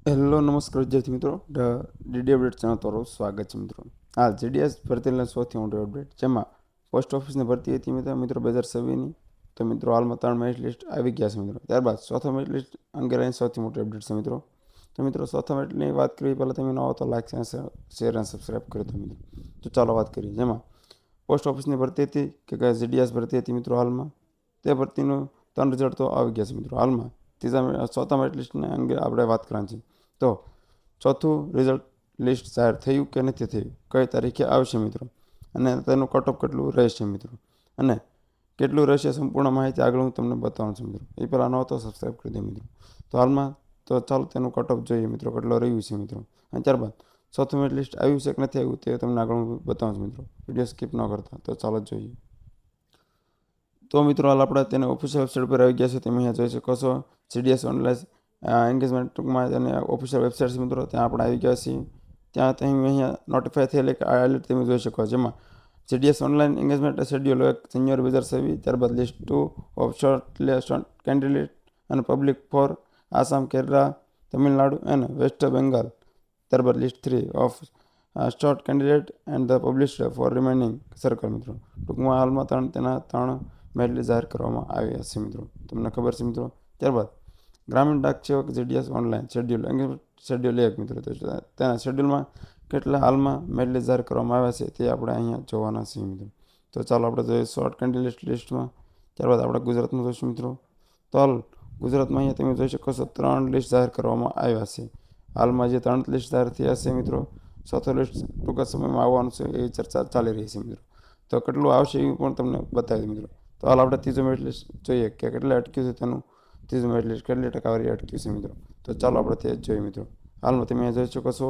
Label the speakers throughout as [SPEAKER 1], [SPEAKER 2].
[SPEAKER 1] Hello નમસ્કાર વિદ્યાર્થી મિત્રો, ડીડી અપડેટ ચેનલ તમારું સ્વાગત છે મિત્રો. હાલ જીડીએસ ભરતીના સૌથી મોટો અપડેટ, જેમાં પોસ્ટ ઓફિસની ભરતી હતી મિત્રો 2026ની. તો મિત્રો હાલમાં 3 મેરિટ લિસ્ટ આવી ગયા છે મિત્રો. ત્યારબાદ ચોથા મેરિટ લિસ્ટ અંગે સૌથી મોટો અપડેટ છે મિત્રો. તો મિત્રો ચોથા મેરિટની વાત કરીએ પહેલાં તમે નવો તો લાઈક શેર અને સબસ્ક્રાઈબ કરી દો મિત્રો. તો ચાલો વાત કરીએ, જેમાં પોસ્ટ ઓફિસની ભરતી હતી કે જીડીએસ ભરતી હતી મિત્રો. હાલમાં તે ભરતીનું 3 રિઝલ્ટ તો આવી ગયા છે મિત્રો. હાલમાં ચોથા મેરિટ લિસ્ટને અંગે આપણે વાત કરવાની છે. તો ચોથું રિઝલ્ટ લિસ્ટ જાહેર થયું કે નથી થયું, કઈ તારીખે આવશે મિત્રો, અને તેનું કટ ઓફ કેટલું રહેશે મિત્રો, અને કેટલું રહેશે સંપૂર્ણ માહિતી આગળ હું તમને બતાવું છું મિત્રો. એ પહેલાં નવો તો સબસ્ક્રાઈબ કરી દો મિત્રો. તો હાલમાં તો ચાલો તેનું કટ ઓફ જોઈએ મિત્રો, કેટલો રહ્યું છે મિત્રો. અને ત્યારબાદ ચોથું મેરિટ લિસ્ટ આવ્યું છે કે નથી આવ્યું તે તમને આગળ હું બતાવું છું મિત્રો. વિડીયો સ્કીપ ન કરતા. તો ચાલો જોઈએ. તો મિત્રો હાલ આપણે તેને ઓફિશિયલ વેબસાઇટ પર આવી ગયા છે. તમે અહીંયા જોઈ શકો છો જીડીએસ ઓનલાઈન એન્ગેજમેન્ટ, ટૂંકમાં અને ઓફિશિયલ વેબસાઇટ છે મિત્રો. ત્યાં આપણે આવી ગયા છીએ. ત્યાં તમે અહીંયા નોટિફાય થયેલ એક એલર્ટ તમે જોઈ શકો, જેમાં GDS online engagement schedule 1 January 2026, ત્યારબાદ લિસ્ટ 2 ઓફ શોર્ટ કેન્ડિડેટ અને પબ્લિક ફોર આસામ, કેરલા, તમિલનાડુ અને વેસ્ટ બેંગાલ, ત્યારબાદ list 3 of short candidate and the published for remaining circle મિત્રો. ટૂંકમાં હાલમાં ત્રણ મેરિટ જાહેર કરવામાં આવ્યા છે મિત્રો, તમને ખબર છે મિત્રો. ત્યારબાદ ગ્રામીણ ડાક સેવક જીડીએસ ઓનલાઈન શેડ્યુલ 1 મિત્રો. તો તેના શેડ્યુલમાં કેટલા હાલમાં મેરિટ જાહેર કરવામાં આવ્યા છે તે આપણે અહીંયા જોવાના છીએ મિત્રો. તો ચાલો આપણે જોઈએ શોર્ટ કેન્ડિડેટ લિસ્ટમાં. ત્યારબાદ આપણે ગુજરાતમાં જોઈશું મિત્રો. તો હાલ ગુજરાતમાં અહીંયા તમે જોઈ શકો છો 3 લિસ્ટ જાહેર કરવામાં આવ્યા છે. હાલમાં જે 3 લિસ્ટ જાહેર થયા છે મિત્રો, ચોથો લિસ્ટ ટૂંક સમયમાં આવવાનું છે એવી ચર્ચા ચાલી રહી છે મિત્રો. તો કેટલું આવશે એ પણ તમને બતાવી દઉં મિત્રો. તો હાલ આપણે ત્રીજો મેરિટ લિસ્ટ જોઈએ કે કેટલે અટક્યું છે, તેનું ત્રીજું મેરિટ લિસ્ટ કેટલી ટકાવારી અટક્યું છે મિત્રો. તો ચાલો આપણે તે જોઈએ મિત્રો. હાલમાં તમે જોઈ શકો છો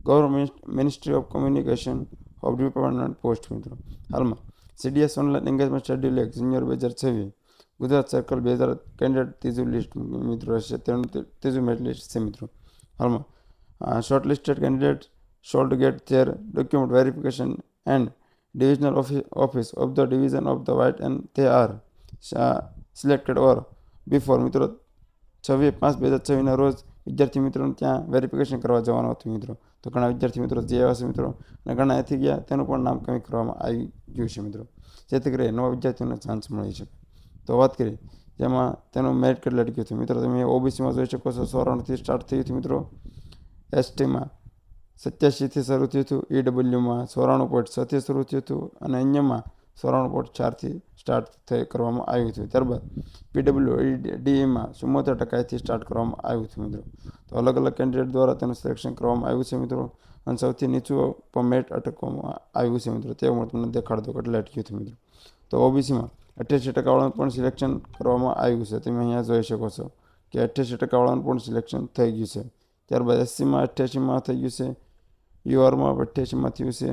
[SPEAKER 1] government ministry of communication of department post મિત્રો. હાલમાં GDS online engagement schedule 1 January 2026, Gujarat circle 2000 candidate ત્રીજું લિસ્ટ મિત્રો હશે. તેનું ત્રીજું મેરિટ લિસ્ટ છે મિત્રો. હાલમાં shortlisted candidate should get their document verification and divisional office of the division of the white and they are selected or before મિત્રો 26/5/2026 રોજ વિદ્યાર્થી મિત્રોને ત્યાં વેરિફિકેશન કરવા જવાનું હતું મિત્રો. તો ઘણા વિદ્યાર્થી મિત્રો જે આવ્યા છે મિત્રો, અને ઘણા અહીંથી ગયા તેનું પણ નામ કમી કરવામાં આવી ગયું છે મિત્રો, જેથી કરી નવા વિદ્યાર્થીઓને ચાન્સ મળી શકે. તો વાત કરીએ જેમાં તેનું મેરિટ કેટલું અટક્યું હતું મિત્રો. તમે ઓબીસીમાં જોઈ શકો છો 94થી સ્ટાર્ટ થયું હતું મિત્રો, એસટીમાં 87થી શરૂ થયું હતું, ઈડબ્લ્યુમાં 94.6થી શરૂ થયું હતું, અને અન્યમાં 94.4થી સ્ટાર્ટ કરવામાં આવ્યું હતું. ત્યારબાદ પીડબ્લ્યુડીમાં 74% સ્ટાર્ટ કરવામાં આવ્યું હતું મિત્રો. તો અલગ અલગ કેન્ડિડેટ દ્વારા તેનું સિલેક્શન કરવામાં આવ્યું છે મિત્રો, અને સૌથી નીચું પણ મેરિટ અટકવામાં આવ્યું છે મિત્રો. તે હું તમને દેખાડ દો કેટલે અટક્યું હતું મિત્રો. તો ઓબીસીમાં 88% પણ સિલેક્શન કરવામાં આવ્યું છે. તમે અહીંયા જોઈ શકો છો કે 88% પણ સિલેક્શન થઈ ગયું છે. ત્યારબાદ એસસીમાં 88માં થઈ ગયું છે, યુઆરમાં 88માં થયું છે,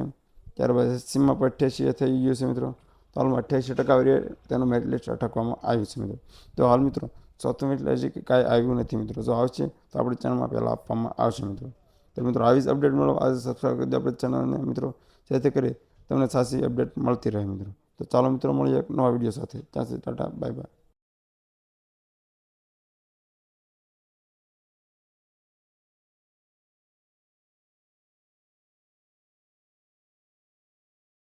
[SPEAKER 1] ત્યારબાદ એસસીમાં 88 થઈ ગયું છે મિત્રો. તો હાલમાં 88% તેનું મેરિટ લિસ્ટ અટકવામાં આવ્યું છે મિત્રો. તો હાલ મિત્રો ચોથું મેરિટ હજી કાંઈ આવ્યું નથી મિત્રો. જો આવશે તો આપણી ચેનલમાં પહેલાં આપવામાં આવશે મિત્રો. તો મિત્રો આવી જ અપડેટ મળો આજે સબસ્ક્રાઈબ કરી દો આપણી ચેનલને મિત્રો, જેથી કરી તમને સાચી અપડેટ મળતી રહે મિત્રો. તો ચાલો મિત્રો મળીએ એક નવા વિડીયો સાથે. ત્યાં સુધી ટાટા, બાય બાય.